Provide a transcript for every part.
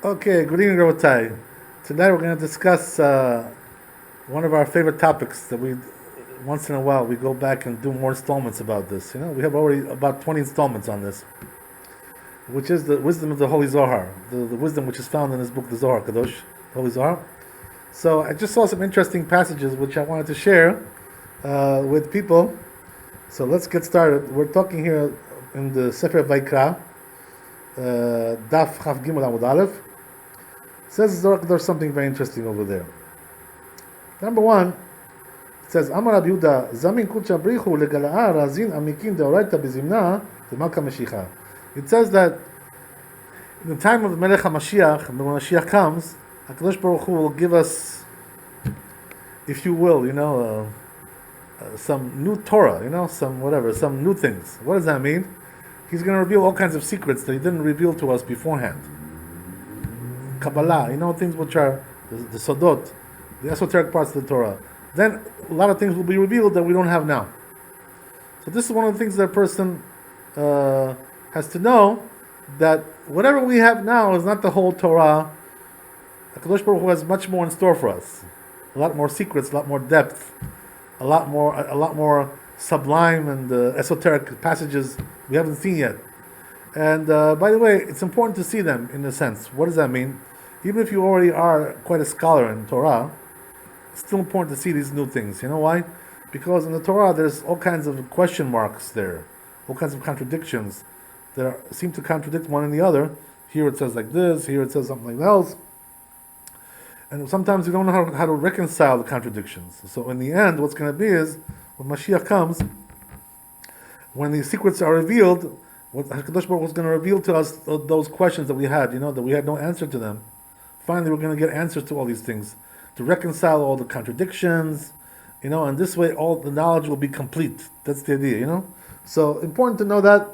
Okay, good evening, Rabbi. Tonight we're going to discuss one of our favorite topics that we, once in a while, we go back and do more installments about this. We have already about 20 installments on this, which is the wisdom of the Holy Zohar, the wisdom which is found in this book, the Zohar Kadosh, the Holy Zohar. So I just saw some interesting passages which I wanted to share with people. So let's get started. We're talking here in the Sefer Vaikra, Daf Chaf Gimel Amud Aleph. Says there's something very interesting over there. Number one, it says, Amar Rabbi Yehuda, Zamin Kucha Brichu Legala'a Razin Amikin Deoraita Bezimna Demalka Mashiach. It says that in the time of Melech HaMashiach, when Mashiach comes, HaKadosh Baruch Hu will give us, if you will, some new Torah, some new things. What does that mean? He's going to reveal all kinds of secrets that he didn't reveal to us beforehand. Kabbalah, things which are the Sodot, the esoteric parts of the Torah. Then a lot of things will be revealed that we don't have now. So this is one of the things that a person has to know, that whatever we have now is not the whole Torah. HaKadosh Baruch Hu has much more in store for us. A lot more secrets, a lot more depth, a lot more sublime and esoteric passages we haven't seen yet. And by the way, it's important to see them in a sense. What does that mean? Even if you already are quite a scholar in Torah, it's still important to see these new things. You know why? Because in the Torah there's all kinds of question marks there, all kinds of contradictions that seem to contradict one and the other. Here it says like this, here it says something else. And sometimes you don't know how to reconcile the contradictions. So in the end, what's going to be is, when Mashiach comes, when the secrets are revealed, what HaKadosh Baruch Hu is going to reveal to us those questions that we had, that we had no answer to them. Finally, we're going to get answers to all these things, to reconcile all the contradictions, and this way all the knowledge will be complete. That's the idea, So important to know that.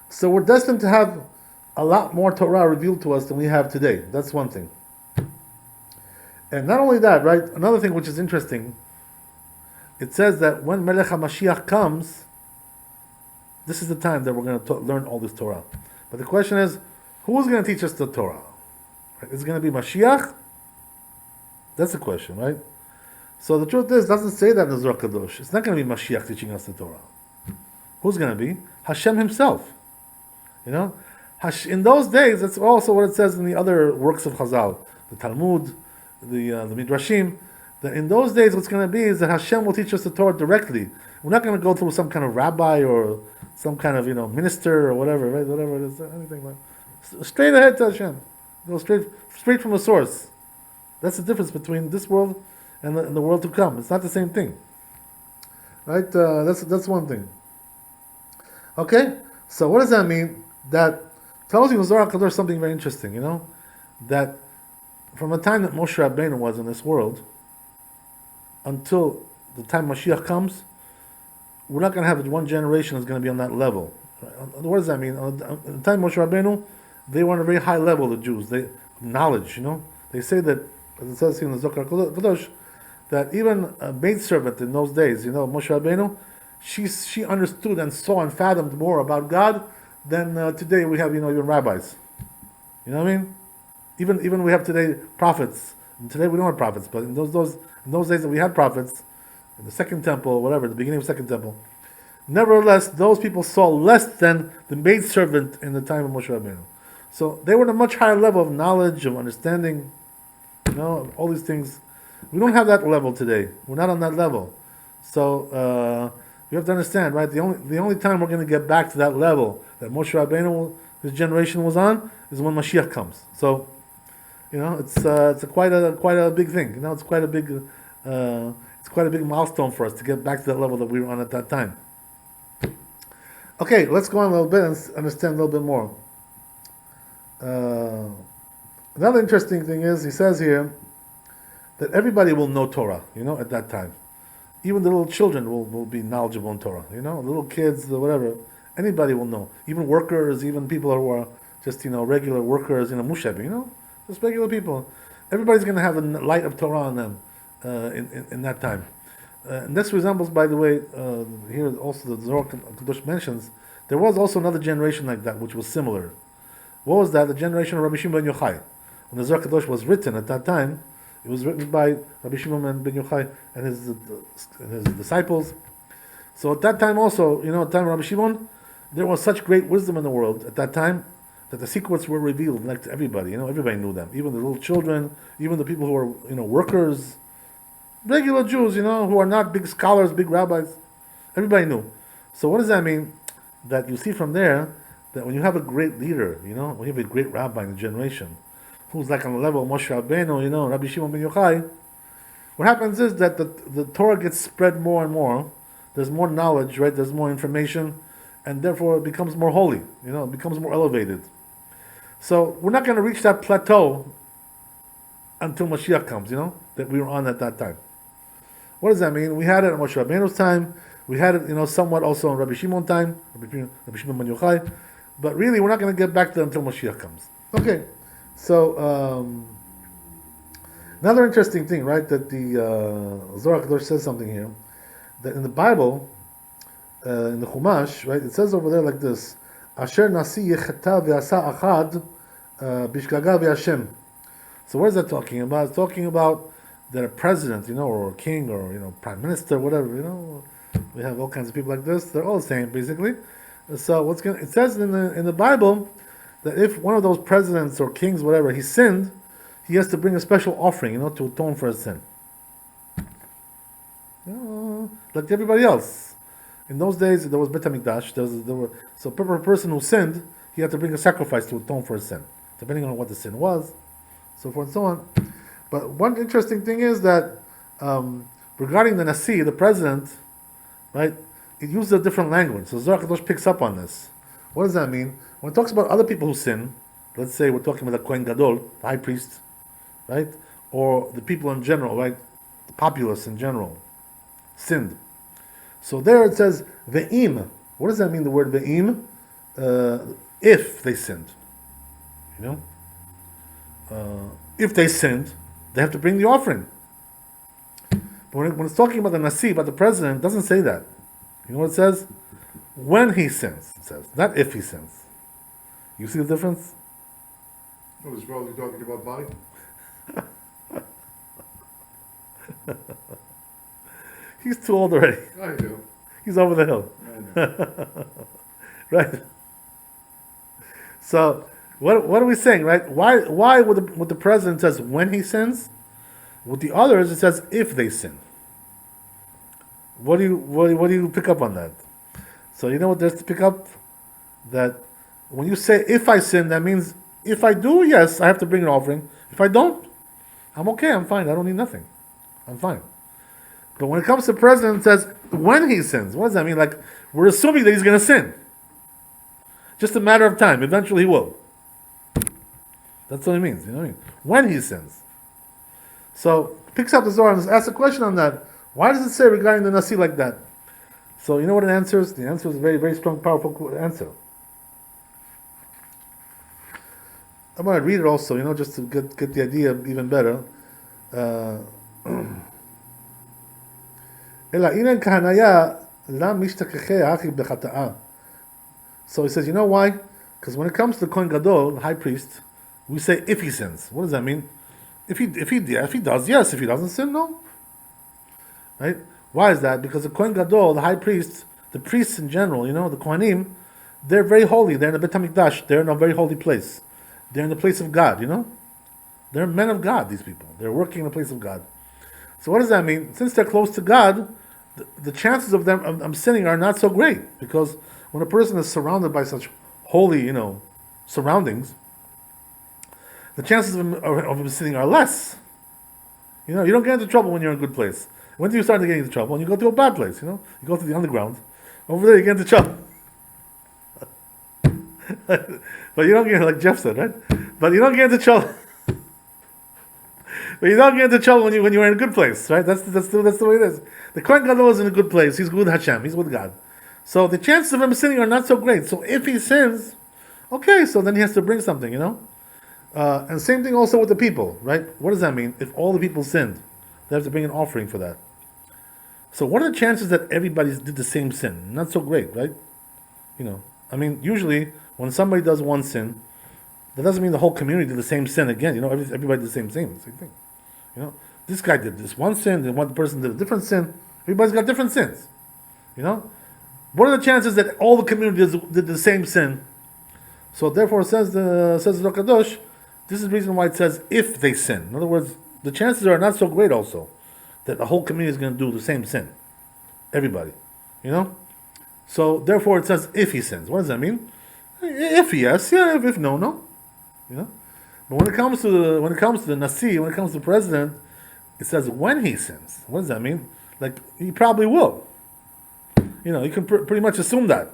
So we're destined to have a lot more Torah revealed to us than we have today. That's one thing. And not only that, right? Another thing which is interesting, it says that when Melech HaMashiach comes, this is the time that we're going to learn all this Torah. But the question is, who is going to teach us the Torah? Right? Is it going to be Mashiach? That's the question, right? So the truth is, it doesn't say that in the Zohar Kadosh. It's not going to be Mashiach teaching us the Torah. Who's going to be? Hashem himself. In those days, that's also what it says in the other works of Chazal, the Talmud, the Midrashim, that in those days what's going to be is that Hashem will teach us the Torah directly. We're not going to go through some kind of rabbi or some kind of minister or whatever, right? Whatever it is, anything like straight ahead to Hashem. Go straight from the source. That's the difference between this world and the world to come. It's not the same thing, right? That's one thing. Okay, so what does that mean? That tells you in Zohar Kadosh something very interesting. That from the time that Moshe Rabbeinu was in this world until the time Mashiach comes, we're not going to have one generation that's going to be on that level. What does that mean? At the time Moshe Rabbeinu, they were on a very high level, the Jews. Knowledge, They say that, as it says here in the Zohar Kadosh, that even a maidservant in those days, Moshe Rabbeinu, she understood and saw and fathomed more about God than today we have, even rabbis. You know what I mean? Even we have today prophets. And today we don't have prophets, but in those days that we had prophets, in the Second Temple, whatever, the beginning of the Second Temple, nevertheless, those people saw less than the maidservant in the time of Moshe Rabbeinu. So they were at a much higher level of knowledge, of understanding, all these things. We don't have that level today. We're not on that level. So you have to understand, right? The only time we're going to get back to that level that Moshe Rabbeinu, his generation, was on, is when Mashiach comes. So, it's quite a big thing. It's quite a big milestone for us to get back to that level that we were on at that time. Okay, let's go on a little bit and understand a little bit more. Another interesting thing is, he says here that everybody will know Torah, at that time. Even the little children will be knowledgeable in Torah, little kids, whatever. Anybody will know. Even workers, even people who are just, regular workers, mushab, just regular people. Everybody's going to have a light of Torah on them in that time. And this resembles, by the way, here also the Zohar Kadosh mentions, there was also another generation like that, which was similar. What was that? The generation of Rabbi Shimon ben Yochai. when the Zohar Kadosh was written at that time, it was written by Rabbi Shimon ben Yochai and his disciples. So at that time also, at the time of Rabbi Shimon, there was such great wisdom in the world at that time that the secrets were revealed like to everybody. Everybody knew them, even the little children, even the people who were workers, regular Jews, who are not big scholars, big rabbis. Everybody knew. So what does that mean? That you see from there that when you have a great leader, when you have a great rabbi in the generation, who's like on the level of Moshe Rabbeinu, Rabbi Shimon ben Yochai, what happens is that the Torah gets spread more and more. There's more knowledge, right? There's more information, and therefore it becomes more holy. It becomes more elevated. So we're not going to reach that plateau until Mashiach comes, that we were on at that time. What does that mean? We had it in Moshe Rabbeinu's time. We had it, somewhat also in Rabbi Shimon's time, Rabbi Shimon ben Yochai. But really, we're not going to get back there until Mashiach comes. Okay, so another interesting thing, right? That the Zohar Kadosh says something here. That in the Bible, in the Chumash, right, it says over there like this: Asher nasi yechata ve'asa achad bishgaga ve'Hashem. So what is that talking about? It's talking about that a president, or a king, or prime minister, whatever, we have all kinds of people like this. They're all the same, basically. So it says in the Bible that if one of those presidents or kings, whatever, he sinned, he has to bring a special offering, to atone for his sin. Like everybody else. In those days, there was Bet HaMikdash. So for a person who sinned, he had to bring a sacrifice to atone for his sin, depending on what the sin was, so forth and so on. But one interesting thing is that regarding the Nasi, the president, right, it uses a different language. So Zohar Kadosh picks up on this. What does that mean? When it talks about other people who sin, let's say we're talking about the Kohen Gadol, the high priest, right, or the people in general, right, the populace in general, sinned. So there it says ve'im. What does that mean? The word ve'im, if they sinned, if they sinned, they have to bring the offering. But when it's talking about the Nasi, about the president, it doesn't say that. You know what it says? When he sins, it says, not if he sins. You see the difference? Well, he's probably talking about body. He's too old already. I do. He's over the hill. I know. Right? So, what are we saying, right? Why with the president says when he sins? With the others, it says if they sin. What do you pick up on that? So you know what there's to pick up? That when you say if I sin, that means if I do, yes, I have to bring an offering. If I don't, I'm okay, I'm fine, I don't need nothing. I'm fine. But when it comes to the president, it says when he sins. What does that mean? Like, we're assuming that he's going to sin. Just a matter of time. Eventually he will. That's what it means. You know what I mean? When he sins. So, picks up the Zohar and asks a question on that. Why does it say regarding the Nasi like that? So, you know what it answers? The answer is a very, very strong, powerful answer. I'm going to read it also, just to get the idea even better. So he says, you know why? Because when it comes to the Kohen Gadol, the high priest, we say if he sins. What does that mean? If he does, yes. If he doesn't sin, no. Right? Why is that? Because the Kohen Gadol, the high priest, the priests in general, the Kohanim, they're very holy. They're in the Bet HaMikdash. They're in a very holy place. They're in the place of God, They're men of God, these people. They're working in the place of God. So what does that mean? Since they're close to God, the chances of them sinning are not so great. Because when a person is surrounded by such holy, surroundings, the chances of him sinning are less. You don't get into trouble when you're in a good place. When do you start to get into trouble? When you go to a bad place, You go to the underground. Over there you get into trouble. But you don't get, like Jeff said, right? But you don't get into trouble. But you don't get into trouble when you're in a good place, right? That's the way it is. The Kohen Gadol is in a good place. He's with Hashem. He's with God. So the chances of him sinning are not so great. So if he sins, okay, so then he has to bring something, And same thing also with the people, right? What does that mean? If all the people sinned, they have to bring an offering for that. So what are the chances that everybody did the same sin? Not so great, right? Usually when somebody does one sin, That doesn't mean the whole community did the same sin again. Everybody did the same thing. This guy did this one sin, then one person did a different sin. Everybody's got different sins. What are the chances that all the community did the same sin? So therefore, says the Zohar Kadosh, this is the reason why it says if they sin. In other words, the chances are not so great also that the whole community is going to do the same sin. Everybody, So therefore, it says if he sins. What does that mean? If yes, yeah. If no, no. But when it comes to the Nasi, when it comes to the president, it says when he sins. What does that mean? Like he probably will. You can pretty much assume that.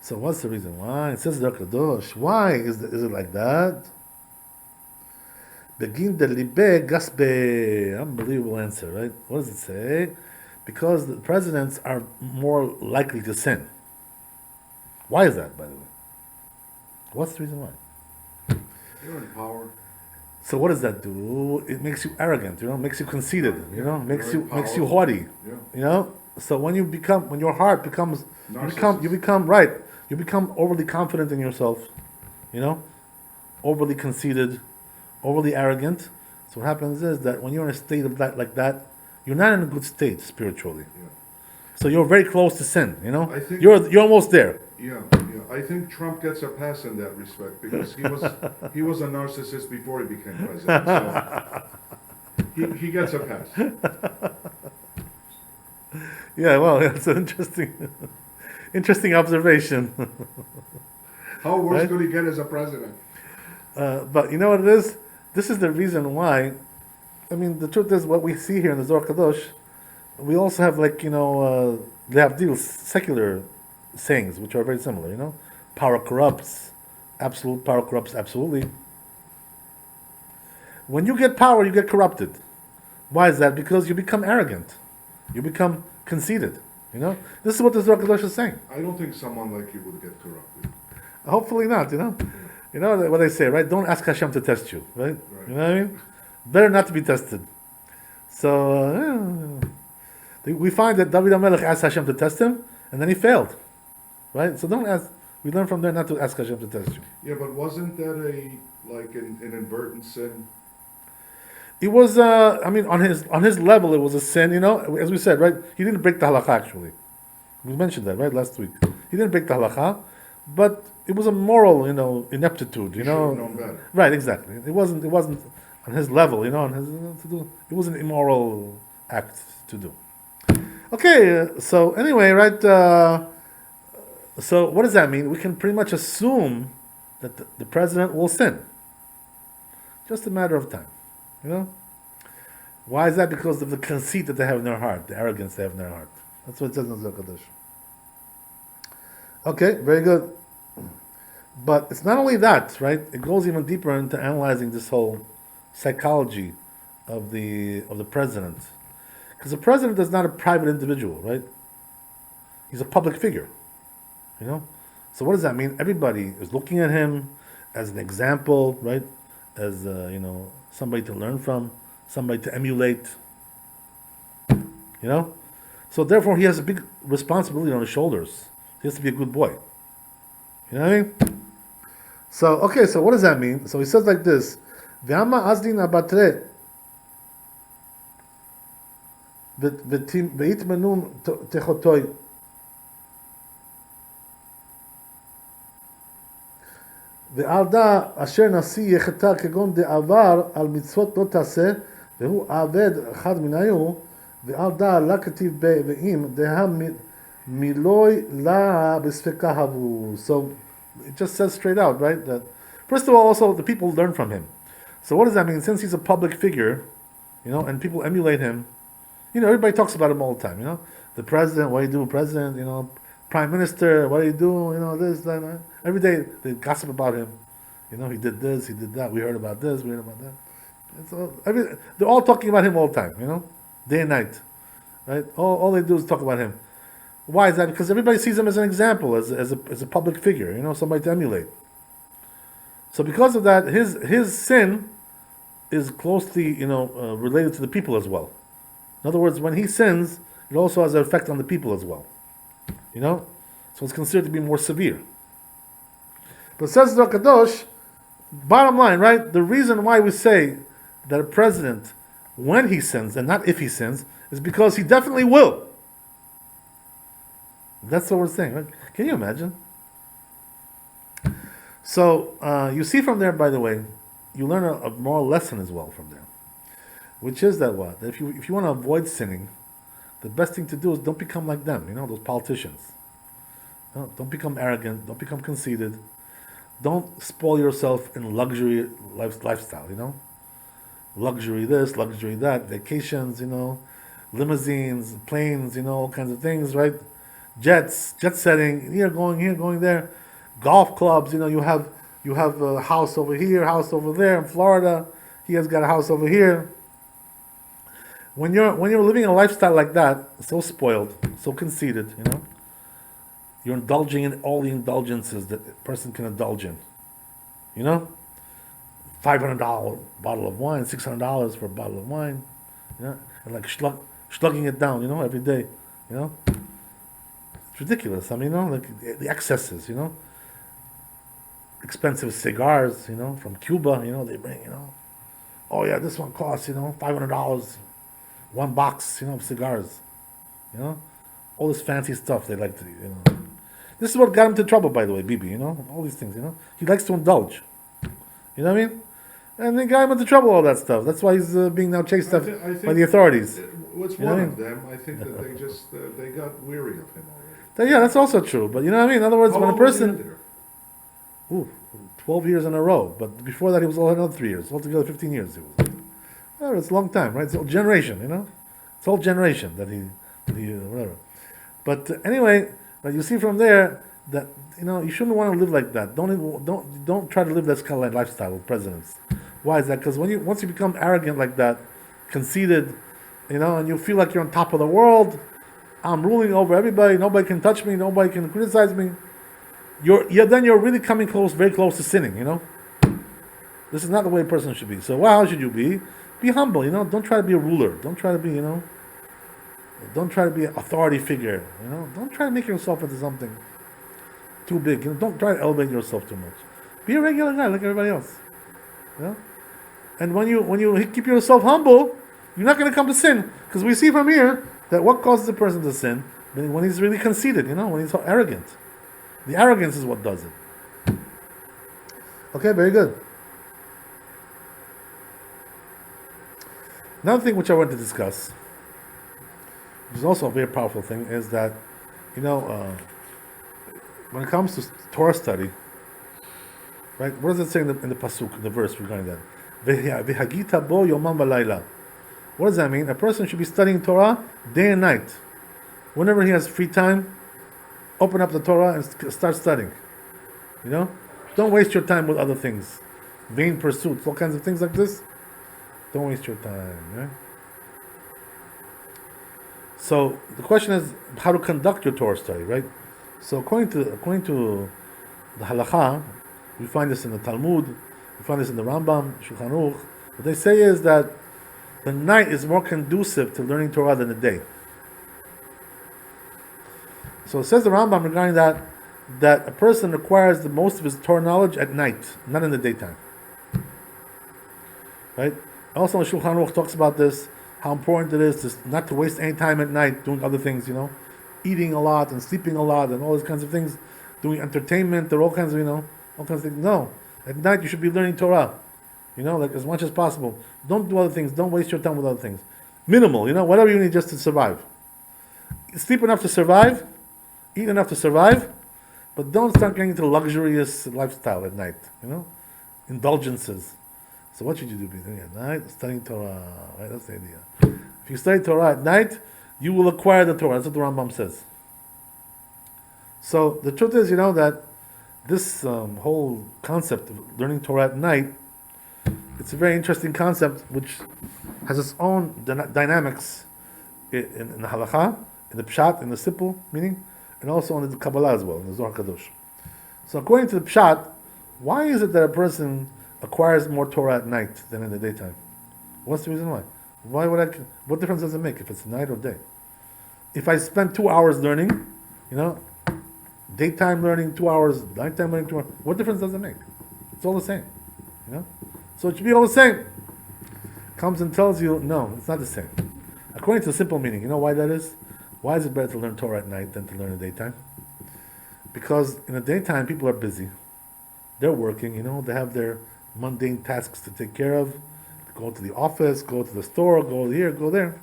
So what's the reason why? It says Zohar Kadosh. Why is it like that? Begin the libe gasbe. Unbelievable answer, right? What does it say? Because the presidents are more likely to sin. Why is that, by the way? What's the reason why? They're in power. So what does that do? It makes you arrogant, makes you conceited, makes you haughty, So when your heart becomes, you become overly confident in yourself, overly conceited, overly arrogant. So what happens is that when you're in a state of that like that, you're not in a good state spiritually. Yeah. So you're very close to sin, I think you're almost there. Yeah. I think Trump gets a pass in that respect because he was a narcissist before he became president. So he gets a pass. Yeah, well, it's an interesting observation. How worse could he get as a president? But you know what it is? This is the reason why. I mean, the truth is, what we see here in the Zohar Kadosh, we also have they have deals, secular sayings, which are very similar, Power corrupts, absolute power corrupts absolutely. When you get power, you get corrupted. Why is that? Because you become arrogant. You become conceited. This is what the Zohar Kadosh is saying. I don't think someone like you would get corrupted. Hopefully not, You know what they say, right? Don't ask Hashem to test you, right? Right. You know what I mean? Better not to be tested. So, we find that David HaMelech asked Hashem to test him, and then he failed. Right? So don't ask. We learn from there not to ask Hashem to test you. Yeah, but wasn't that an inadvertent sin? It was, on his level, it was a sin, as we said, right? He didn't break the halakha, actually. We mentioned that, right, last week. He didn't break the halakha, but it was a moral, ineptitude, He should have known better. Right, exactly. It wasn't on his level, it was an immoral act to do. Okay, so anyway, right, so what does that mean? We can pretty much assume that the president will sin. Just a matter of time, Why is that? Because of the conceit that they have in their heart, the arrogance they have in their heart. That's what it says in the Zohar Kadosh. Okay, very good. But it's not only that, right? It goes even deeper into analyzing this whole psychology of the president. Because the president is not a private individual, right? He's a public figure, So what does that mean? Everybody is looking at him as an example, right? As, somebody to learn from, somebody to emulate, So therefore he has a big responsibility on his shoulders. He has to be a good boy. You know what I mean? So, okay, so what does that mean? So he says like this, V'ama azdin abatre v'itmenun techotoi ועל דא אשר נשיא יחטא כגון דעבר על מצוות לא תעשה והוא עבד אחד מניהו ועל דא לה כתיב ואם דהה מילוי לה בספקה הבו. So it just says straight out, right, that first of all, also the people learn from him. So what does that mean? Since he's a public figure, and people emulate him, everybody talks about him all the time, the president, what do you do, president, prime minister, what do you do, this, that. Every day they gossip about him. He did this, he did that, we heard about this, we heard about that. They're all talking about him all the time, day and night. Right? All they do is talk about him. Why is that? Because everybody sees him as an example, as a public figure, somebody to emulate. So because of that, his sin is closely, related to the people as well. In other words, when he sins, it also has an effect on the people as well. So it's considered to be more severe. But says the Kadosh, bottom line, right? The reason why we say that a president, when he sins and not if he sins, is because he definitely will. That's what we're saying, right? Can you imagine? So you see from there, by the way, you learn a moral lesson as well from there, which is that what? That if you want to avoid sinning, the best thing to do is don't become like them, those politicians. Don't become arrogant, don't become conceited, don't spoil yourself in luxury lifestyle, luxury this, luxury that, vacations, limousines, planes, all kinds of things, right? Jet setting, going there, golf clubs, you have a house over here, house over there in Florida. He has got a house over here. When you're living a lifestyle like that, so spoiled, so conceited, you're indulging in all the indulgences that a person can indulge in. $500 bottle of wine, $600 for a bottle of wine, and like slugging it down, every day, It's ridiculous. I mean, like the excesses, expensive cigars, from Cuba, they bring, oh yeah, this one costs, $500, one box, of cigars, all this fancy stuff they like to, This is what got him into trouble, by the way, Bibi, all these things, He likes to indulge. You know what I mean? And they got him into trouble, all that stuff. That's why he's being now chased by the authorities. What's one of them, I think that they just, they got weary of him already. Yeah, that's also true. But you know what I mean? In other words, when a person... 12 years in a row. But before that, he was another 3 years. Altogether, 15 years he was. Whatever, it's a long time, right? It's a whole generation, It's a whole generation that he whatever. But anyway, you see from there that, you shouldn't want to live like that. Don't try to live that kind of lifestyle with presidents. Why is that? Because once you become arrogant like that, conceited, and you feel like you're on top of the world, I'm ruling over everybody, nobody can touch me, nobody can criticize me, then you're really coming very close to sinning, This is not the way a person should be. So how should you be? Be humble, don't try to be a ruler, don't try to be, don't try to be an authority figure, don't try to make yourself into something too big, don't try to elevate yourself too much. Be a regular guy like everybody else, And when you keep yourself humble, you're not going to come to sin. Because we see from here that what causes a person to sin? When he's really conceited, when he's so arrogant. The arrogance is what does it. Okay, very good. Another thing which I want to discuss, which is also a very powerful thing, is that, when it comes to Torah study, right, what does it say in the pasuk, in the verse regarding that? V'hagita bo yomam v'layla. What does that mean? A person should be studying Torah day and night. Whenever he has free time, open up the Torah and start studying. Don't waste your time with other things, vain pursuits, all kinds of things like this. Don't waste your time. Right? So the question is how to conduct your Torah study, right? So according to the halakha, we find this in the Talmud, we find this in the Rambam, Shulchan Aruch. What they say is that the night is more conducive to learning Torah than the day. So it says the Rambam regarding that a person acquires the most of his Torah knowledge at night, not in the daytime. Right? Also, Shulchan Aruch talks about this, how important it is not to waste any time at night doing other things, eating a lot and sleeping a lot and all these kinds of things, doing entertainment or all kinds of things. No, at night you should be learning Torah, like as much as possible. Don't do other things. Don't waste your time with other things. Minimal, whatever you need just to survive. Sleep enough to survive, eat enough to survive, but don't start getting into luxurious lifestyle at night, indulgences. So what should you do? Be doing at night? Studying Torah, right? That's the idea. If you study Torah at night, you will acquire the Torah. That's what the Rambam says. So the truth is, that this whole concept of learning Torah at night, it's a very interesting concept which has its own dynamics in the halakha, in the pshat, in the simple meaning, and also in the Kabbalah as well, in the Zohar Kadosh. So according to the pshat, why is it that a person acquires more Torah at night than in the daytime? What's the reason why? What difference does it make if it's night or day? If I spend 2 hours learning, Daytime learning 2 hours, nighttime learning 2 hours. What difference does it make? It's all the same. So it should be all the same. Comes and tells you, no, it's not the same. According to the simple meaning, you know why that is? Why is it better to learn Torah at night than to learn in the daytime? Because in the daytime, people are busy. They're working, they have their mundane tasks to take care of. Go to the office, go to the store, go here, go there.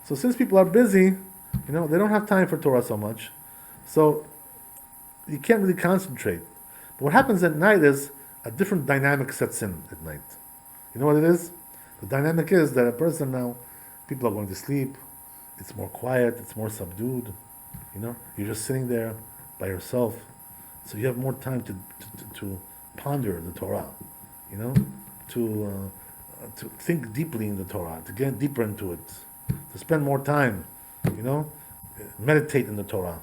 So since people are busy, they don't have time for Torah so much. So you can't really concentrate. But what happens at night is a different dynamic sets in at night. You know what it is? The dynamic is that a person now, people are going to sleep, it's more quiet, it's more subdued, you're just sitting there by yourself. So you have more time to ponder the Torah, to think deeply in the Torah, to get deeper into it, to spend more time, meditate in the Torah.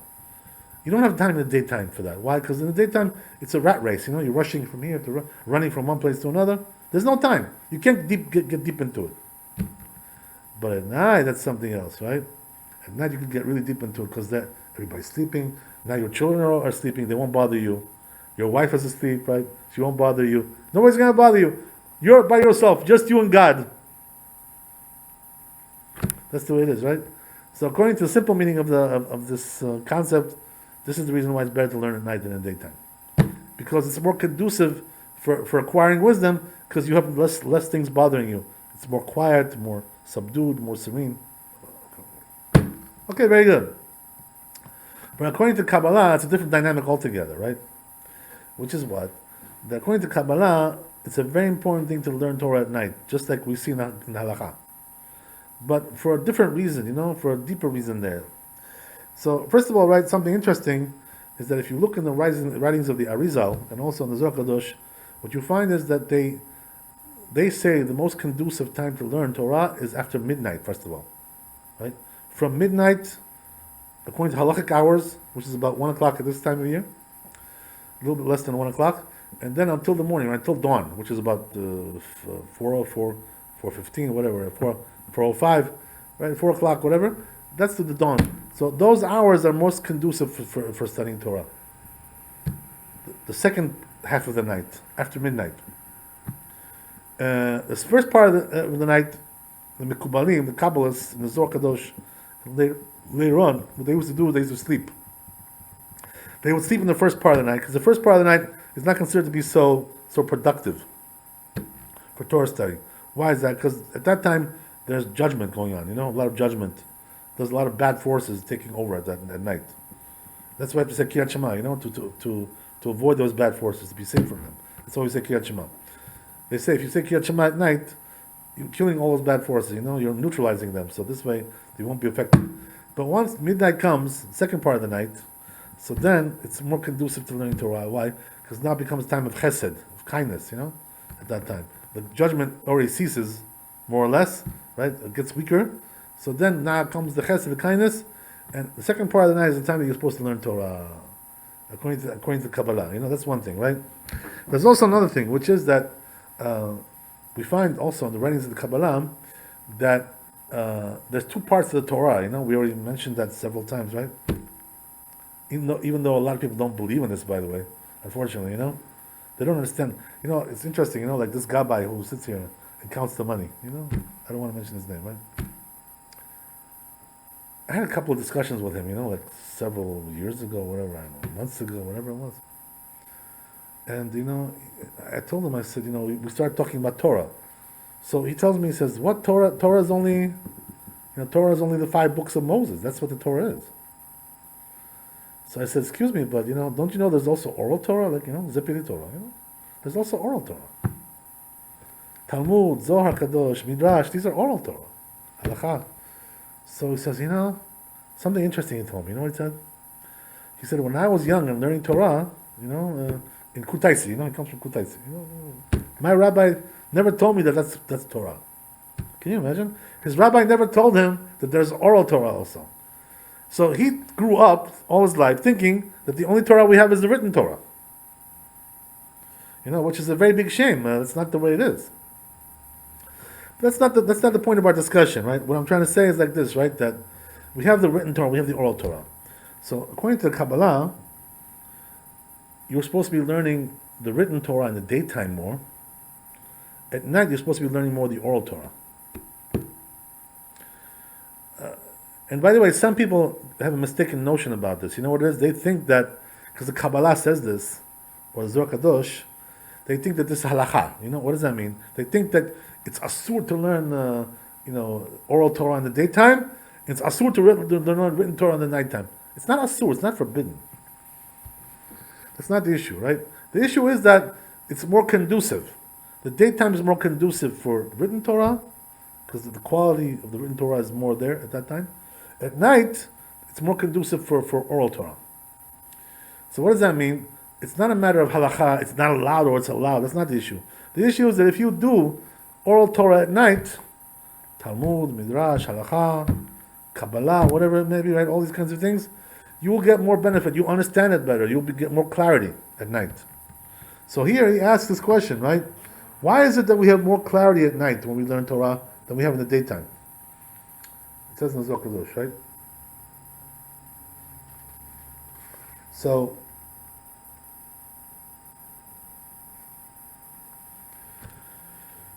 You don't have time in the daytime for that. Why? Because in the daytime, it's a rat race. You're rushing from here to running from one place to another. There's no time. You can't get deep into it. But at night, that's something else, right? At night, you can get really deep into it because everybody's sleeping. Now your children are sleeping. They won't bother you. Your wife is asleep, right? She won't bother you. Nobody's going to bother you. You're by yourself, just you and God. That's the way it is, right? So according to the simple meaning of this concept, this is the reason why it's better to learn at night than in the daytime. Because it's more conducive for acquiring wisdom, because you have less things bothering you. It's more quiet, more subdued, more serene. Okay, very good. But according to Kabbalah, it's a different dynamic altogether, right? Which is what? That according to Kabbalah, it's a very important thing to learn Torah at night, just like we see in the Halakha. But for a different reason, for a deeper reason there. So, first of all, right, something interesting is that if you look in the writings of the Arizal and also in the Zohar Kadosh, what you find is that they say the most conducive time to learn Torah is after midnight, first of all. Right? From midnight, according to halachic hours, which is about 1 o'clock at this time of the year, a little bit less than 1 o'clock, and then until the morning, right, until dawn, which is about 4:04, 4:15, whatever, 4:05, right, 4 o'clock, whatever, that's to the dawn. So those hours are most conducive for studying Torah. The second half of the night, after midnight. This first part of the night, the Mekubalim, the Kabbalists, in the Zohar Kadosh, later on, what they used to do, they used to sleep. They would sleep in the first part of the night, because the first part of the night is not considered to be so productive for Torah study. Why is that? Because at that time, there's judgment going on, a lot of judgment. There's a lot of bad forces taking over at night. That's why I have to say Kriyat Shema, to avoid those bad forces, to be safe from them. That's why we say Kriyat Shema. They say if you say Kriyat Shema at night, you're killing all those bad forces, you're neutralizing them, so this way they won't be affected. But once midnight comes, second part of the night, so then it's more conducive to learning Torah. Why? Because now it becomes time of chesed, of kindness, at that time. The judgment already ceases, more or less, right? It gets weaker. So then now comes the chesed, the kindness, and the second part of the night is the time that you're supposed to learn Torah, according to Kabbalah. That's one thing, right? There's also another thing, which is that we find also in the writings of the Kabbalah that there's two parts of the Torah. We already mentioned that several times, right? Even though a lot of people don't believe in this, by the way, unfortunately, they don't understand. It's interesting, like this Gabbai who sits here and counts the money. I don't want to mention his name, right? I had a couple of discussions with him, like several years ago, whatever, I don't know, months ago, whatever it was. And, I told him, I said, we started talking about Torah. So he tells me, he says, what Torah? Torah is only the 5 books of Moses. That's what the Torah is. So I said, excuse me, but, don't you know there's also oral Torah? Like, Zepiri Torah, There's also oral Torah. Talmud, Zohar Kadosh, Midrash, these are oral Torah. Halakha. So he says, something interesting he told me. You know what he said? He said, when I was young and learning Torah, in Kutaisi, he comes from Kutaisi. My rabbi never told me that that's Torah. Can you imagine? His rabbi never told him that there's oral Torah also. So he grew up all his life thinking that the only Torah we have is the written Torah. Which is a very big shame. That's not the way it is. That's not the point of our discussion, right? What I'm trying to say is like this, right? That we have the written Torah, we have the oral Torah. So according to the Kabbalah, you're supposed to be learning the written Torah in the daytime more. At night, you're supposed to be learning more the oral Torah. And by the way, some people have a mistaken notion about this. You know what it is? They think that, because the Kabbalah says this, or the Zohar Kadosh, they think that this is halakha. You know, what does that mean? They think that it's asur to learn, oral Torah in the daytime, and it's asur to learn written Torah in the nighttime. It's not asur, it's not forbidden. That's not the issue, right? The issue is that it's more conducive. The daytime is more conducive for written Torah, because the quality of the written Torah is more there at that time. At night, it's more conducive for oral Torah. So what does that mean? It's not a matter of halakha, it's not allowed or it's allowed. That's not the issue. The issue is that if you do oral Torah at night, Talmud, Midrash, halakha, Kabbalah, whatever it may be, right, all these kinds of things, you will get more benefit. You'll understand it better. You'll get more clarity at night. So here he asks this question, right? Why is it that we have more clarity at night when we learn Torah than we have in the daytime? It says in the Zohar Kadosh, right? So,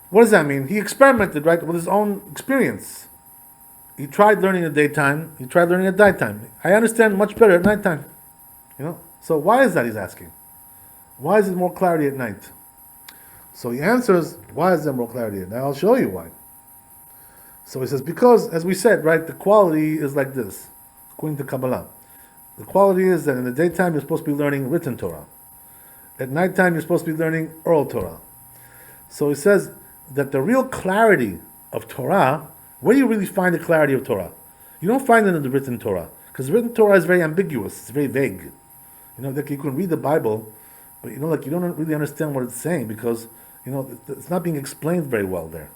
what does that mean? He experimented, right, with his own experience. He tried learning at daytime. He tried learning at nighttime. I understand much better at nighttime. So why is that? He's asking. Why is it more clarity at night? So he answers, why is there more clarity at night? I'll show you why. So he says, because, as we said, right, the quality is like this, according to Kabbalah. The quality is that in the daytime you're supposed to be learning written Torah. At nighttime you're supposed to be learning oral Torah. So he says that the real clarity of Torah, where do you really find the clarity of Torah? You don't find it in the written Torah, because the written Torah is very ambiguous, it's very vague. Like you can read the Bible, but you don't really understand what it's saying, because it's not being explained very well there,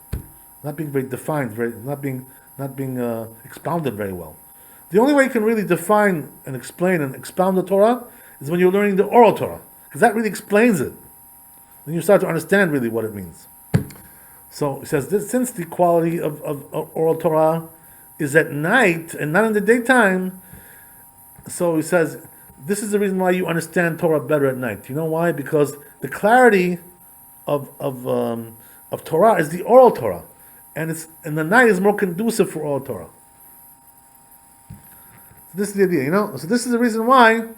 not being very defined, not being expounded very well. The only way you can really define and explain and expound the Torah is when you're learning the oral Torah, because that really explains it. Then you start to understand really what it means. So he says, since the quality of oral Torah is at night and not in the daytime, so he says, this is the reason why you understand Torah better at night. You know why? Because the clarity of Torah is the oral Torah, and the night is more conducive for oral Torah. So this is the idea, So this is the reason why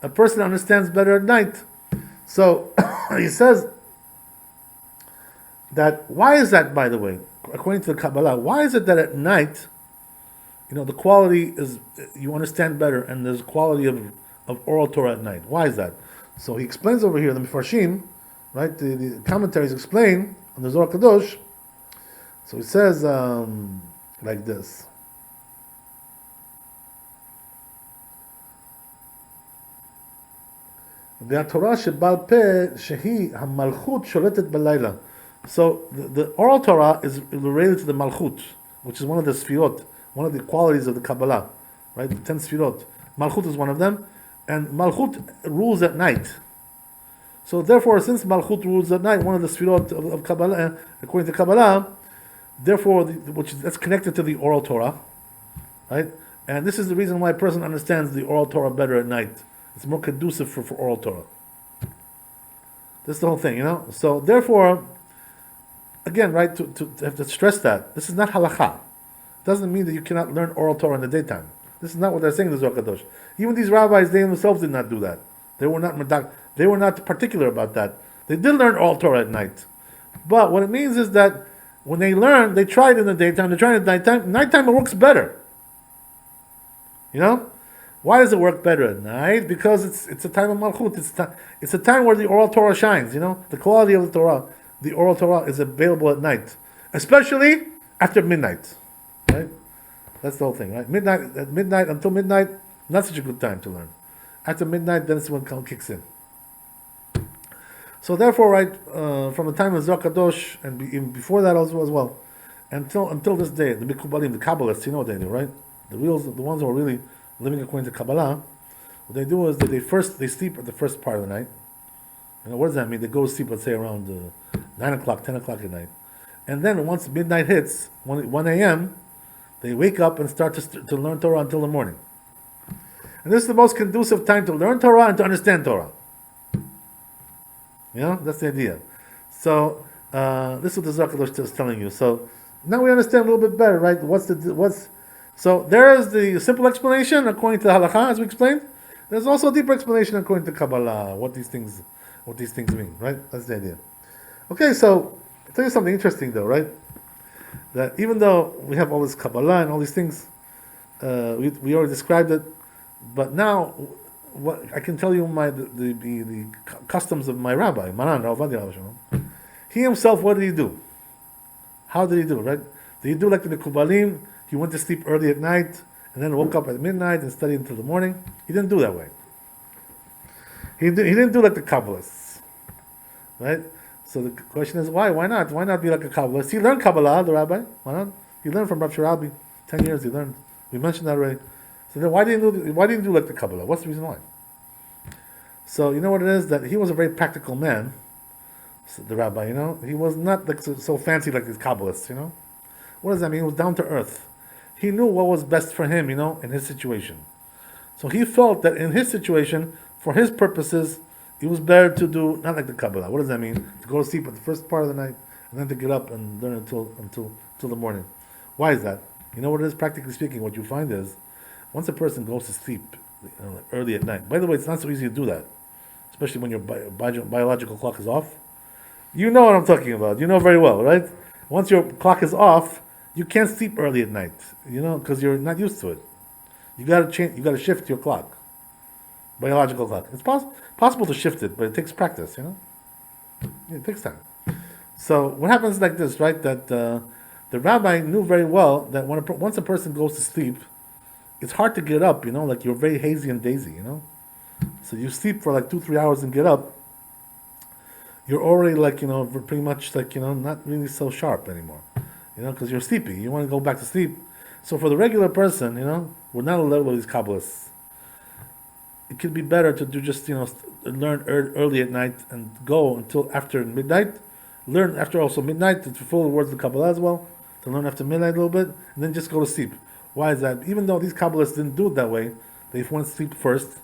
a person understands better at night. So he says that, why is that, by the way, according to the Kabbalah, why is it that at night, the quality is, you understand better, and there's quality of oral Torah at night? Why is that? So he explains over here, the Mefarshim, right, the commentaries explain on the Zohar Kadosh. So he says like this. So the oral Torah is related to the Malchut, which is one of the Sfirot, one of the qualities of the Kabbalah, right? The 10 Sfirot. Malchut is one of them, and Malchut rules at night. So therefore, since Malchut rules at night, one of the Sfirot of Kabbalah, according to Kabbalah, therefore, that's connected to the oral Torah, right? And this is the reason why a person understands the oral Torah better at night. It's more conducive for oral Torah. This is the whole thing, So therefore, again, right, to have to stress that, this is not halakha. It doesn't mean that you cannot learn oral Torah in the daytime. This is not what they're saying in the Zohar Kadosh. Even these rabbis, they themselves did not do that. They were not particular about that. They did learn oral Torah at night. But what it means is that when they learn, they try it in the daytime, they try it at nighttime. Nighttime it works better. Why does it work better at night? Because it's a time of Malchut. It's a time where the oral Torah shines. The quality of the Torah, the oral Torah, is available at night, especially after midnight. Right? That's the whole thing. Right? Midnight until midnight, not such a good time to learn. After midnight, then it's when it kicks in. So therefore, right, from the time of Zohar Kadosh and even before that as well, until this day, the Mikubalim, the Kabbalists, you know what they do, right? The ones who are really living according to Kabbalah, what they do is that they sleep at the first part of the night. What does that mean? They go to sleep, let's say, around 9 o'clock, 10 o'clock at night. And then once midnight hits, 1 a.m., they wake up and start to learn Torah until the morning. And this is the most conducive time to learn Torah and to understand Torah. That's the idea. So this is what the Zohar Kadosh is telling you. So now we understand a little bit better, right? So there is the simple explanation according to the halakha, as we explained. There's also a deeper explanation according to Kabbalah, what these things mean, right? That's the idea. Okay, so I'll tell you something interesting though, right? That even though we have all this Kabbalah and all these things, we already described it, but now what I can tell you the customs of my rabbi, Maran Rav Ovadia Shalom. He himself, what did he do? How did he do, right? Did he do like the Kubalim? He went to sleep early at night and then woke up at midnight and studied until the morning? He didn't do that way. He didn't do like the Kabbalists, right? So the question is, why? Why not? Why not be like a Kabbalist? He learned Kabbalah, the rabbi. Why not? He learned from Rabbi 10 years he learned. We mentioned that already. So then why didn't he do like the Kabbalah? What's the reason why? So you know what it is? That he was a very practical man, the rabbi, He was not like so fancy like these Kabbalists, What does that mean? He was down to earth. He knew what was best for him, in his situation. So he felt that in his situation, for his purposes, it was better to do not like the Kabbalah. What does that mean? To go to sleep at the first part of the night and then to get up and learn until the morning. Why is that? You know what it is? Practically speaking, what you find is once a person goes to sleep like early at night. By the way, it's not so easy to do that, especially when your biological clock is off. You know what I'm talking about. You know very well, right? Once your clock is off, you can't sleep early at night, because you're not used to it. You got to change. You got to shift your clock, biological clock. It's possible to shift it, but it takes practice. It takes time. So what happens like this, right? That the rabbi knew very well that once a person goes to sleep, it's hard to get up. Like you're very hazy and daisy. So you sleep for like 2-3 hours and get up. You're already like pretty much like not really so sharp anymore. Because you're sleepy. You want to go back to sleep. So for the regular person, we're not a level of these Kabbalists. It could be better to do just learn early at night and go until after midnight. Learn after also midnight to fulfill the words of the Kabbalah as well. To learn after midnight a little bit and then just go to sleep. Why is that? Even though these Kabbalists didn't do it that way, they went to sleep first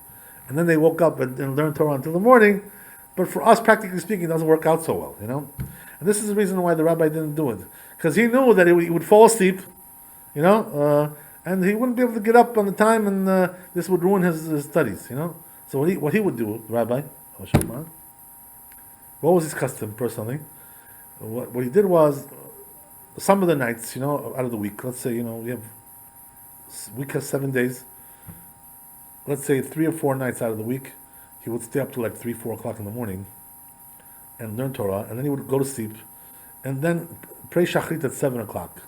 and then they woke up and learned Torah until the morning. But for us, practically speaking, it doesn't work out so well, And this is the reason why the rabbi didn't do it. Because he knew that he would fall asleep, and he wouldn't be able to get up on the time, and this would ruin his studies, So what he would do, the rabbi, what was his custom personally? What he did was, some of the nights, out of the week, let's say, we have week has 7 days. Let's say 3 or 4 nights out of the week, he would stay up to like 3-4 o'clock in the morning and learn Torah, and then he would go to sleep, and then pray Shachrit at 7 o'clock.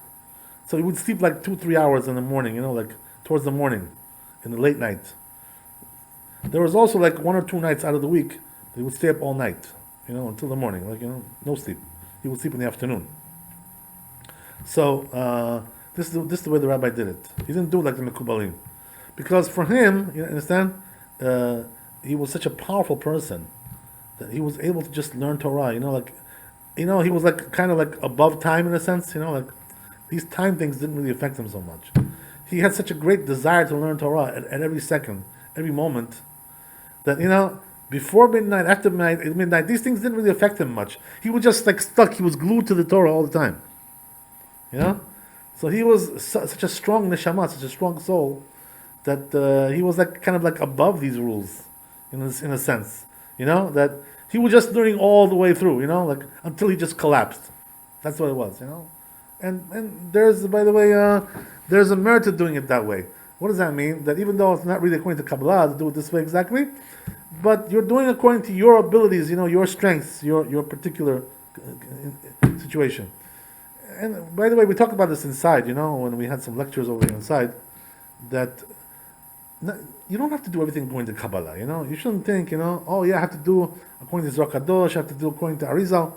So he would sleep like 2-3 hours in the morning, like towards the morning, in the late night. There was also like 1 or 2 nights out of the week that he would stay up all night, until the morning, like no sleep. He would sleep in the afternoon. So this is the way the rabbi did it. He didn't do it like the Mekubalim, because for him, you understand, he was such a powerful person that he was able to just learn Torah. He was like kind of like above time in a sense. Like these time things didn't really affect him so much. He had such a great desire to learn Torah at every second, every moment, that before midnight, after midnight, these things didn't really affect him much. He was just like stuck. He was glued to the Torah all the time. So he was such a strong neshama, such a strong soul, that he was like kind of like above these rules, in a sense. That he was just learning all the way through, like until he just collapsed. That's what it was, And there's, by the way, there's a merit to doing it that way. What does that mean? That even though it's not really according to Kabbalah to do it this way exactly, but you're doing according to your abilities, your strengths, your particular situation. And by the way, we talked about this inside, when we had some lectures over here inside, that you don't have to do everything according to Kabbalah, You shouldn't think, I have to do according to Zohar Kadosh, I have to do according to Arizal.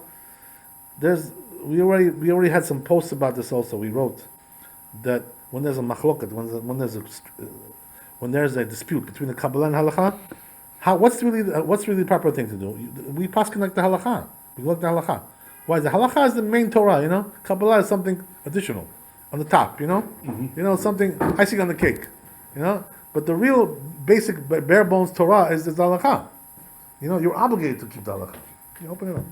We already had some posts about this also. We wrote that when there's a machloket, when there's a dispute between the Kabbalah and Halakha, what's really the proper thing to do? We paskin like the Halakha. We look the Halakha. Why? The Halakha is the main Torah, Kabbalah is something additional on the top, Mm-hmm. Something icing on the cake, But the real basic bare bones Torah is the Halakha. You're obligated to keep the Halakha. You open it up.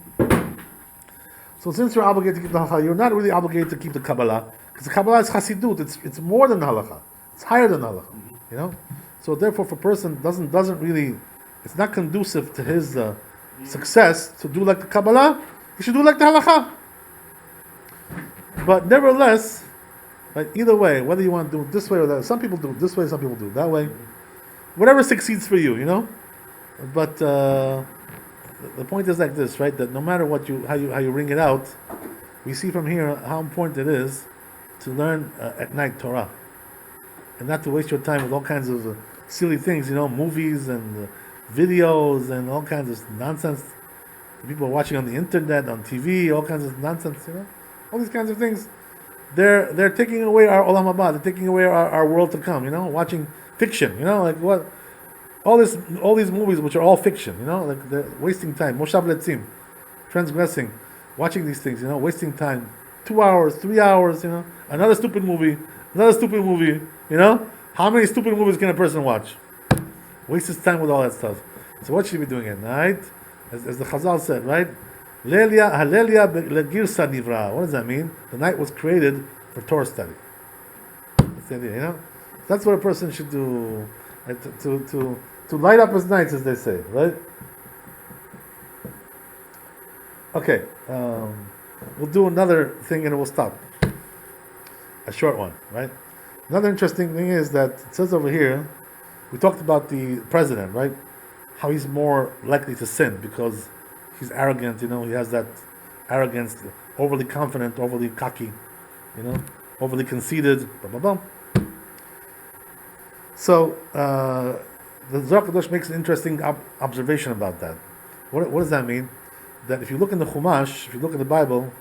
So since you're obligated to keep the halacha, you're not really obligated to keep the Kabbalah, because the Kabbalah is Hasidut. It's more than the halacha. It's higher than the halacha. You know. So therefore, if a person doesn't really, it's not conducive to his success to do like the Kabbalah. He should do like the halacha. But nevertheless, like either way, whether you want to do it this way or that, some people do it this way, some people do it that way. Whatever succeeds for you, you know. But the point is like this, right? That no matter how you ring it out, we see from here how important it is to learn at night Torah, and not to waste your time with all kinds of silly things, you know, movies and videos and all kinds of nonsense. People are watching on the internet, on TV, all kinds of nonsense, you know, all these kinds of things. They're taking away our olam haba. They're taking away our world to come. You know, watching fiction. You know, like what. All these movies, which are all fiction, you know, like they're wasting time. Moshav letzim, transgressing, watching these things, you know, wasting time. 2 hours, 3 hours, you know, another stupid movie, you know. How many stupid movies can a person watch? Wastes his time with all that stuff. So what should he be doing at night? As the Chazal said, right? Halelia legirsa nivra. What does that mean? The night was created for Torah study. That's the idea, you know. That's what a person should do. Right? To light up his nights, as they say, right? Okay, we'll do another thing and we'll stop. A short one, right? Another interesting thing is that it says over here, we talked about the president, right? How he's more likely to sin because he's arrogant, you know, he has that arrogance, overly confident, overly cocky, you know, overly conceited, blah, blah, blah. So, the Zohar Kadosh makes an interesting observation about that. What does that mean? That if you look in the Chumash, if you look in the Bible,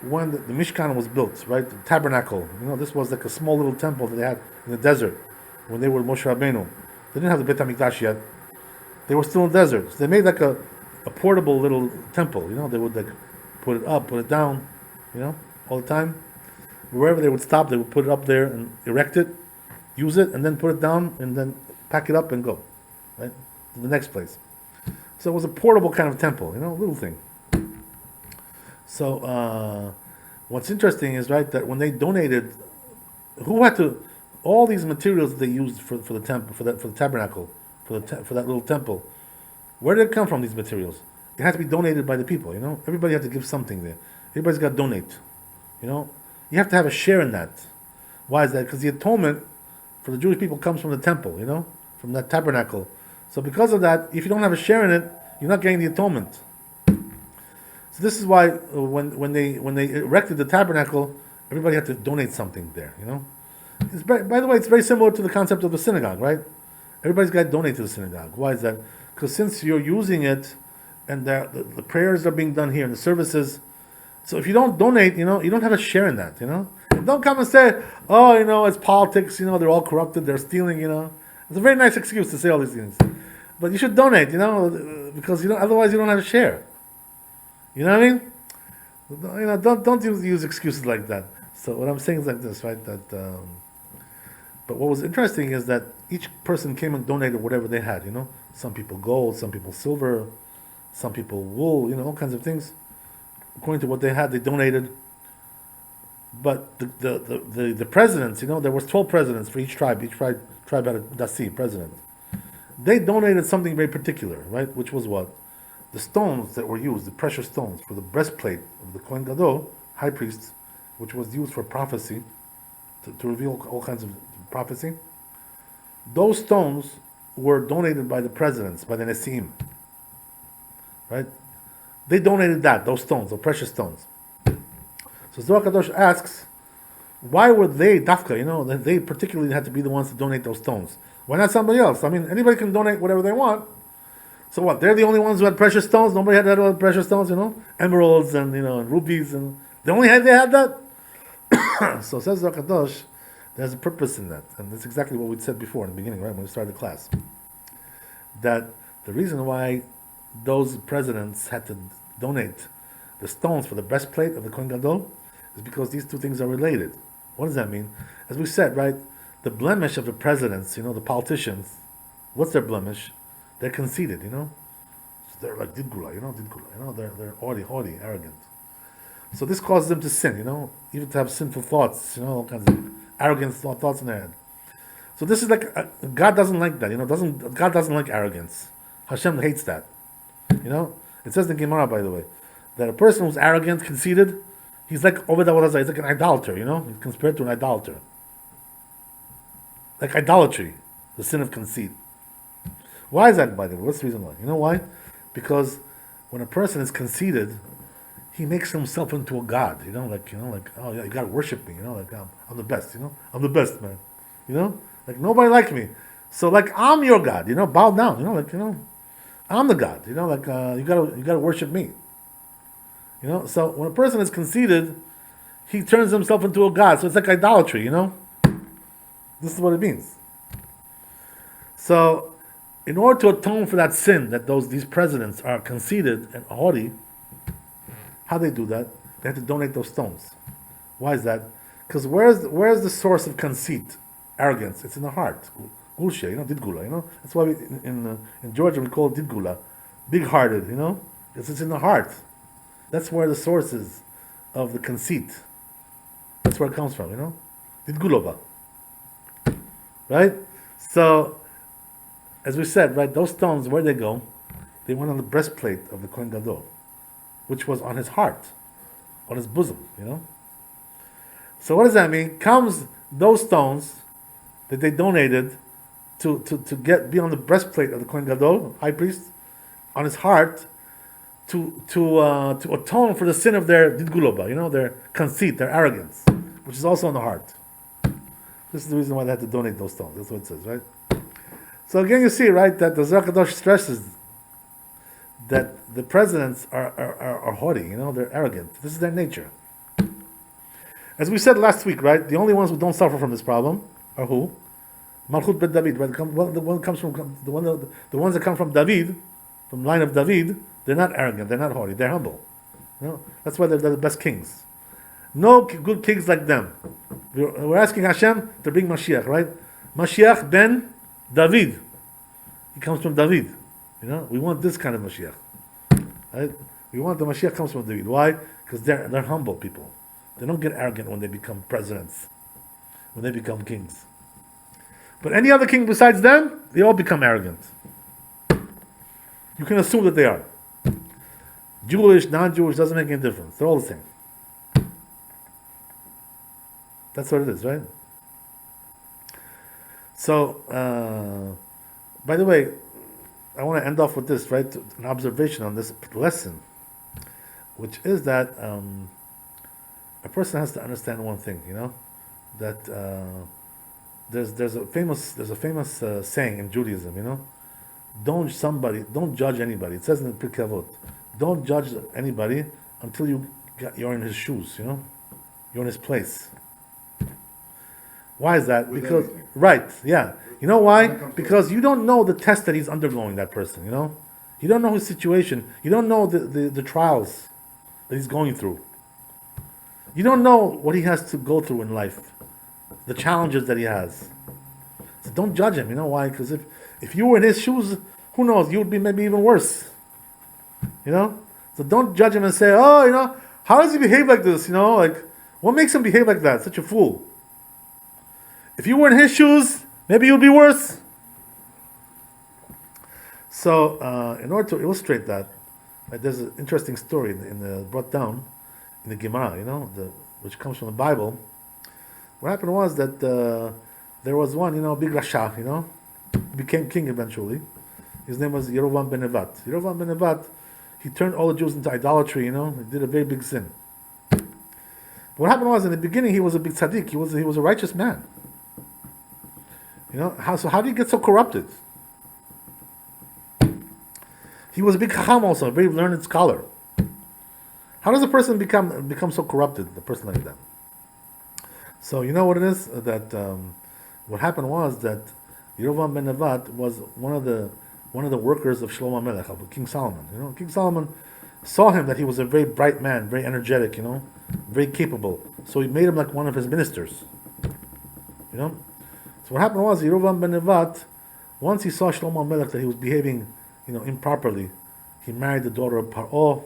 when the Mishkan was built, right, the tabernacle, you know, this was like a small little temple that they had in the desert when they were Moshe Rabbeinu. They didn't have the Beit HaMikdash yet. They were still in the desert. So they made like a portable little temple, you know, they would like put it up, put it down, you know, all the time. Wherever they would stop, they would put it up there and erect it, use it, and then put it down, and then pack it up and go, right, to the next place. So it was a portable kind of temple, you know, a little thing. So what's interesting is, right, that when they donated, who had to, all these materials that they used for the temple, for the tabernacle, for that little temple, where did it come from? These materials, it had to be donated by the people. You know, everybody had to give something there. Everybody's got to donate. You know, you have to have a share in that. Why is that? Because the atonement for the Jewish people comes from the temple. You know, from that tabernacle. So because of that, if you don't have a share in it, you're not getting the atonement. So this is why when they erected the tabernacle, everybody had to donate something there. You know, by the way, it's very similar to the concept of the synagogue, right? Everybody's got to donate to the synagogue. Why is that? Because since you're using it, and the prayers are being done here and the services, so if you don't donate, you know, you don't have a share in that. You know, and don't come and say, oh, you know, it's politics. You know, they're all corrupted. They're stealing. You know, it's a very nice excuse to say all these things, but you should donate. You know, because you know, otherwise you don't have a share. You know what I mean? You know, don't use excuses like that. So what I'm saying is like this, right? That, but what was interesting is that each person came and donated whatever they had. You know, some people gold, some people silver, some people wool. You know, all kinds of things. According to what they had, they donated. But the presidents, you know, there was 12 presidents for each tribe. Each tribe had a dasi, president. They donated something very particular, right? Which was what? The stones that were used, the precious stones for the breastplate of the Kohen Gadol, high priest, which was used for prophecy, to reveal all kinds of prophecy. Those stones were donated by the presidents, by the Nesim. Right? They donated those stones, those precious stones. So Zohar Kadosh asks, why were they, Dafka, you know, they particularly had to be the ones to donate those stones? Why not somebody else? I mean, anybody can donate whatever they want. So what? They're the only ones who had precious stones. Nobody had precious stones, you know, emeralds and and rubies, and they had that. So says Zohar Kadosh, there's a purpose in that, and that's exactly what we said before in the beginning, right when we started the class. That the reason why those presidents had to donate the stones for the breastplate of the Kohen Gadol is because these two things are related. What does that mean? As we said, right, the blemish of the presidents, the politicians, what's their blemish? They're conceited, They're like didgula, they're haughty, arrogant. So this causes them to sin, even to have sinful thoughts, all kinds of arrogant thoughts in their head. So this is like God doesn't like that, God doesn't like arrogance. Hashem hates that, It says in the Gemara, by the way, that a person who's arrogant, conceited, he's like he's like an idolater, He's compared to an idolater. Like idolatry, the sin of conceit. Why is that, by the way? What's the reason why? You know why? Because when a person is conceited, he makes himself into a god. Oh yeah, you gotta worship me. I'm the best. I'm the best, man. Like nobody like me. So like I'm your god. Bow down. I'm the god. You gotta worship me. So when a person is conceited, he turns himself into a god. So it's like idolatry. This is what it means. So, in order to atone for that sin that these presidents are conceited and haughty, how they do that? They have to donate those stones. Why is that? Because where's the source of conceit, arrogance? It's in the heart. Gulsha, didgula. That's why in Georgia we call it didgula, big-hearted. Because it's in the heart. That's where the source is of the conceit. That's where it comes from. Didgulova. Right? So, as we said, right, those stones, where they go? They went on the breastplate of the Kohen Gadol, which was on his heart, on his bosom, So what does that mean? Comes those stones that they donated to be on the breastplate of the Kohen Gadol, high priest, on his heart, to atone for the sin of their didguloba, their conceit, their arrogance, which is also on the heart. This is the reason why they had to donate those stones. That's what it says, right? So again, you see, right, that the Zohar Kadosh stresses that the presidents are haughty, they're arrogant. This is their nature. As we said last week, right, the only ones who don't suffer from this problem are who? Malchut Bet David, right? The ones that come from David, from the line of David, they're not arrogant, they're not haughty, they're humble. That's why they're the best kings. No good kings like them. We're asking Hashem to bring Mashiach, right? Mashiach ben David. He comes from David. We want this kind of Mashiach. Right? We want the Mashiach comes from David. Why? Because they're humble people. They don't get arrogant when they become presidents, when they become kings. But any other king besides them, they all become arrogant. You can assume that they are. Jewish, non-Jewish, doesn't make any difference. They're all the same. That's what it is, right? So, by the way, I want to end off with this, right? An observation on this lesson, which is that a person has to understand one thing, that there's a famous saying in Judaism, don't judge anybody. It says in the Pirkei Avot, don't judge anybody until you're in his shoes, you're in his place. Why is that? Because anything. Right, yeah. You know why? Because you don't know the test that he's undergoing, that person, You don't know his situation. You don't know the trials that he's going through. You don't know what he has to go through in life, the challenges that he has. So don't judge him, why? Because if you were in his shoes, who knows, you would be maybe even worse. So don't judge him and say, oh, how does he behave like this? Like, what makes him behave like that? Such a fool. If you were in his shoes, maybe you'd be worse. So, in order to illustrate that, there's an interesting story brought down in the Gemara, which comes from the Bible. What happened was that there was one, big Rasha, became king eventually. His name was Yerovam ben Nevat. Yerovam ben Nevat, he turned all the Jews into idolatry, he did a very big sin. What happened was, in the beginning, he was a big tzaddik, he was a righteous man. How did he get so corrupted? He was a big chacham also, a very learned scholar. How does a person become so corrupted, a person like that? So you know what it is? That what happened was that Yerovam ben Nevat was one of the workers of Shlomo Melech, of King Solomon. King Solomon saw him that he was a very bright man, very energetic, very capable. So he made him like one of his ministers. So what happened was Yerovam ben Nevat, once he saw Shlomo Melech that he was behaving, improperly, he married the daughter of Paro.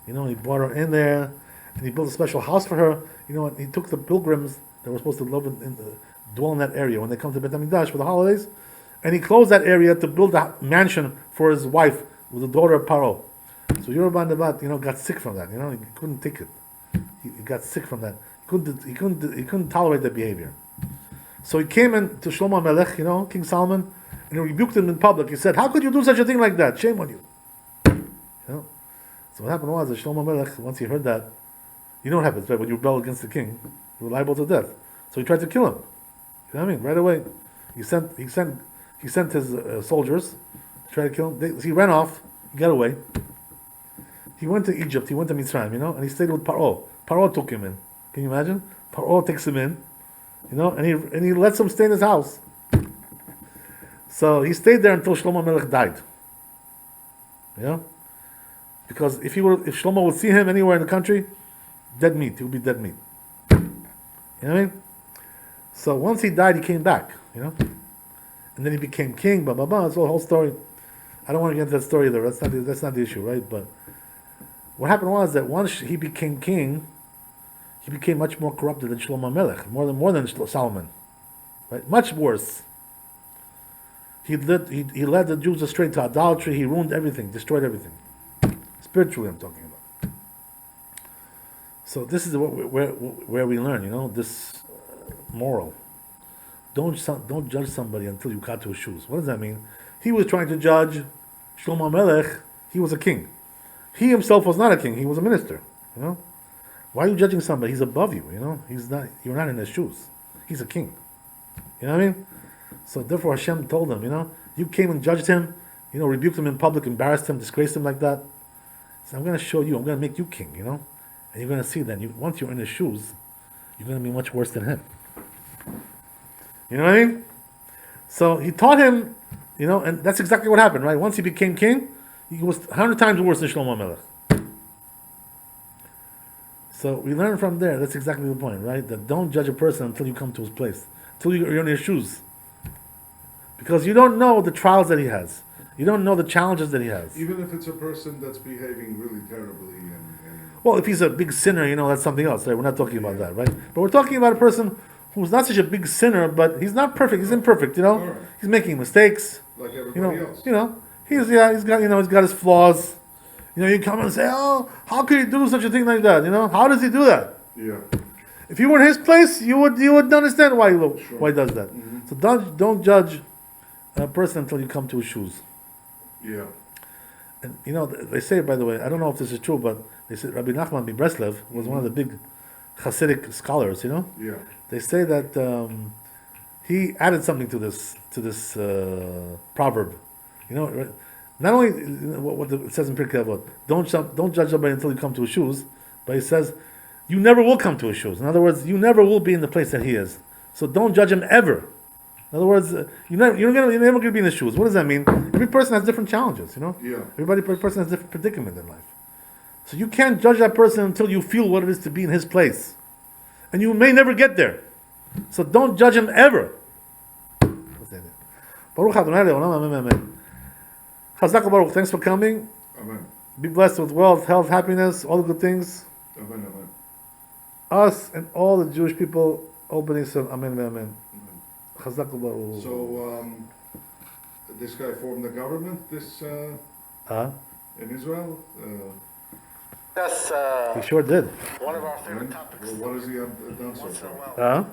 He brought her in there, and he built a special house for her. And he took the pilgrims that were supposed to dwell in that area when they come to Beit HaMikdash for the holidays, and he closed that area to build a mansion for his wife with the daughter of Paro. So Yeroboam Nebat, got sick from that. He couldn't take it. He got sick from that. He couldn't tolerate that behavior. So he came in to Shlomo Melech, King Solomon, and he rebuked him in public. He said, "How could you do such a thing like that? Shame on you." So what happened was that Shlomo Melech, once he heard that, what happens, right? When you rebel against the king, you're liable to death. So he tried to kill him. Right away, he sent his soldiers to try to kill him. He ran off. He got away. He went to Egypt. He went to Mitzrayim, and he stayed with Paro. Paro took him in. Can you imagine? Paro takes him in, and he lets him stay in his house. So he stayed there until Shlomo Melech died. Because if Shlomo would see him anywhere in the country, dead meat. He would be dead meat. You know what I mean? So once he died, he came back. And then he became king. Blah blah blah. It's a whole story. I don't want to get into that story there. That's not the issue, right? But what happened was that once he became king, he became much more corrupted than Shlomo Melech, more than Solomon, right? Much worse. He led the Jews astray to idolatry. He ruined everything, destroyed everything. Spiritually, I'm talking about. So this is where we learn, this moral. Don't judge somebody until you cut to his shoes. What does that mean? He was trying to judge Shlomo Melech. He was a king. He himself was not a king. He was a minister. Why are you judging somebody? He's above you. He's not. You're not in his shoes. He's a king. You know what I mean? So therefore, Hashem told him, you came and judged him, rebuked him in public, embarrassed him, disgraced him like that. So I'm going to show you. I'm going to make you king. And you're going to see that once you're in his shoes, you're going to be much worse than him. You know what I mean? So he taught him, and that's exactly what happened, right? Once he became king, he was 100 times worse than Shlomo Melech. So we learn from there, that's exactly the point, right? That don't judge a person until you come to his place, until you're in his shoes. Because you don't know the trials that he has. You don't know the challenges that he has. Even if it's a person that's behaving really terribly and well, if he's a big sinner, that's something else, right? We're not talking about that, right? But we're talking about a person who's not such a big sinner, but he's not perfect. He's imperfect, Right. He's making mistakes. Like everybody else. He's got his flaws. You come and say, "Oh, how could he do such a thing like that?" How does he do that? Yeah. If you were in his place, you would understand why he does that. Mm-hmm. So don't judge a person until you come to his shoes. Yeah. And they say, by the way, I don't know if this is true, but they say Rabbi Nachman ben Breslev was one of the big Hasidic scholars. Yeah. They say that he added something to this proverb. Not only what it says in Pirkei Avot, don't judge somebody until you come to his shoes, but he says you never will come to his shoes. In other words, you never will be in the place that he is. So don't judge him ever. In other words, you're never going to be in his shoes. What does that mean? Every person has different challenges. Yeah. Every person has different predicament in life. So you can't judge that person until you feel what it is to be in his place, and you may never get there. So don't judge him ever. Baruch Adonai Le'olam, amen, amen. Chazak Baruch, thanks for coming. Amen. Be blessed with wealth, health, happiness, all the good things. Amen, amen. Us and all the Jewish people, all B'nai Yisrael, amen, amen. Chazak Baruch. So, this guy formed the government, in Israel? Yes, He sure did. one of our favorite topics. Well, what has he done so far?